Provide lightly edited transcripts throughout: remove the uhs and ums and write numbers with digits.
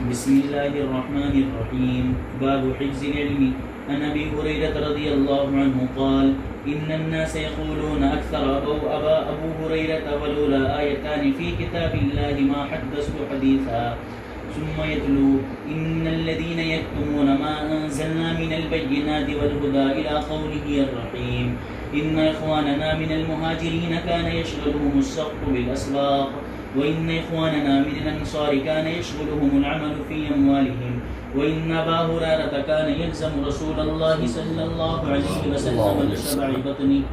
بسم الله الرحمن الرحيم. باب حفظ العلم. عن ابي هريره رضي الله عنه قال: ان الناس يقولون اكثر ابو هريره ولولا آيتان في كتاب الله ما حدثت حديثا. ثم يتلو: ان الذين يكتمون ما انزلنا من البينات والهدى الى قوله الرحيم. ان اخواننا من المهاجرين كان يشغلهم السقط بالاسواق، وإن إخواننا من الأنصار كان يشغلهم العمل في أموالهم، وإن أبا هريرة كان يلزم رسول الله صلى الله عليه وسلم لشبع بطنه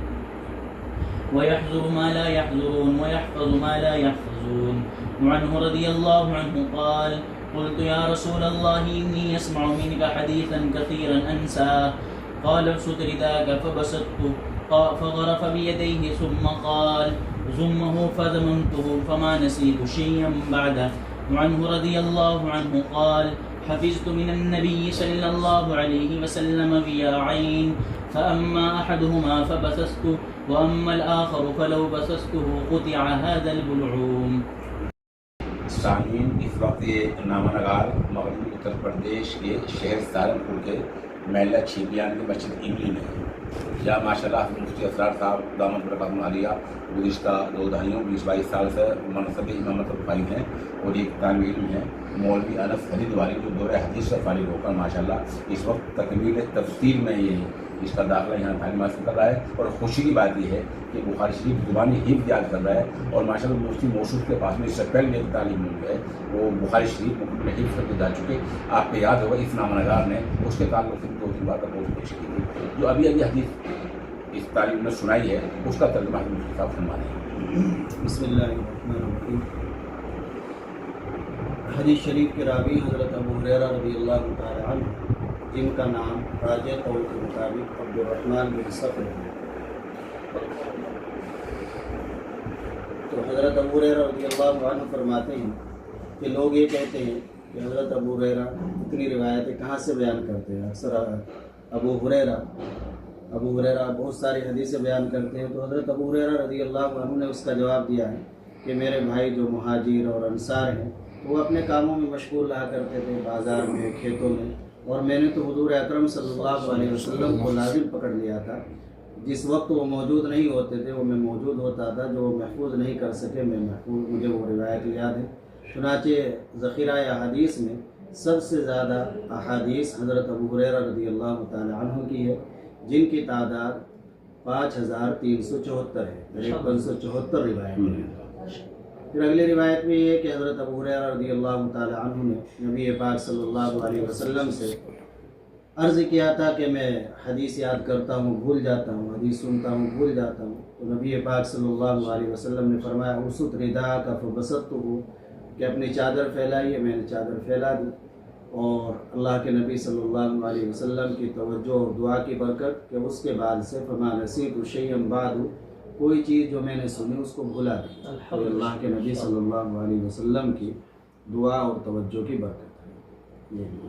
ويحذر ما لا يحذرون ويحفظ ما لا يحفظون. وعنه رضي الله عنه قال: قلت يا رسول الله إني أسمع منك حديثا كثيرا أنساه. قال: ابسط رداك فبسطته فغرف بيديه ثم قال: ضمه فضممته فما نسيت شيئا بعده. وعنه رضي الله عنه قال: حفظت من النبي صلى الله عليه وسلم ضياعين، فأما أحدهما فبثثته وأما الآخر فلو بثثته قطع هذا البلعوم. سامعین، اس وقت یہ نامہ نگار مغربی اتر پردیش کے شہر سہارنپور کے محلہ چھیپیان کی مسجد املی میں ہے، جہاں ماشاء اللہ مفتی اسرار صاحب دامت برکاتہ عالیہ گزشتہ 2 دہائیوں 20-22 سال سے منصب امامت رفائی ہیں، اور ایک طالب علم ہے مولوی انس ہریدواری جو دورہ حدیث سے فارغ ہو کر ماشاء اللہ اس وقت تکمیل تفسیر میں یہ اس کا داخلہ یہاں تعلیم حاصل کر رہا ہے. اور خوشی کی بات یہ ہے کہ بخاری شریف زبانی حفظ یاد کر رہا ہے، اور ماشاء اللہ مفتی موصوف کے پاس میں اس سے پہلے ایک تعلیم ہوئی ہے، وہ بخاری شریف مکمل حفظ کر کے جا چکے. آپ کو یاد ہوگا اس نامہ نگار نے اس کے تعلق سے 2-3 بار کا پوسٹ پیش کی تھی، جو ابھی حدیث اس تعلیم نے سنائی ہے، اس کا ترجمہ مفتی صاحب فرما رہے ہیں. بسم اللہ الرحمن الرحیم. حدیث شریف کے راوی حضرت ابو ہریرہ رضی اللہ تعالی عنہ، جن کا نام راجع قول کے مطابق عبد الرحمن بن صخر ہے. تو حضرت ابو ہریرہ رضی اللہ عنہ فرماتے ہیں کہ لوگ یہ کہتے ہیں کہ حضرت ابو ہریرہ اتنی روایتیں کہاں سے بیان کرتے ہیں. اکثر ابو ہریرہ بہت ساری حدیثیں بیان کرتے ہیں. تو حضرت ابو ہریرہ رضی اللہ عنہ نے اس کا جواب دیا ہے کہ میرے بھائی جو مہاجر اور انصار ہیں وہ اپنے کاموں میں مشغول رہا کرتے تھے، بازار میں، کھیتوں میں، اور میں نے تو حضور اکرم صلی اللہ علیہ وسلم کو لازم پکڑ لیا تھا. جس وقت وہ موجود نہیں ہوتے تھے وہ میں موجود ہوتا تھا، جو وہ محفوظ نہیں کر سکے مجھے وہ روایت یاد ہے. چنانچہ ذخیرہ احادیث میں سب سے زیادہ احادیث حضرت ابو ہریرہ رضی اللہ تعالی عنہ کی ہے، جن کی تعداد 5374 ہے، 574 روایت ہے. پھر اگلی روایت میں یہ ہے کہ حضرت ابو ہریرہ رضی اللہ تعالی عنہ نے نبی پاک صلی اللہ علیہ وسلم سے عرض کیا تھا کہ میں حدیث یاد کرتا ہوں بھول جاتا ہوں، حدیث سنتا ہوں بھول جاتا ہوں. تو نبی پاک صلی اللہ علیہ وسلم نے فرمایا: اسد رداءک فبسطتہ، کہ اپنی چادر پھیلائیے. میں نے چادر پھیلا دی. اور اللہ کے نبی صلی اللہ علیہ وسلم کی توجہ اور دعا کی برکت کہ اس کے بعد سے فما نسیت شیئا بعد، کوئی چیز جو میں نے سنی اس کو بھلا دی. اللہ کے نبی صلی اللہ علیہ وسلم کی دعا اور توجہ کی برکت ہے.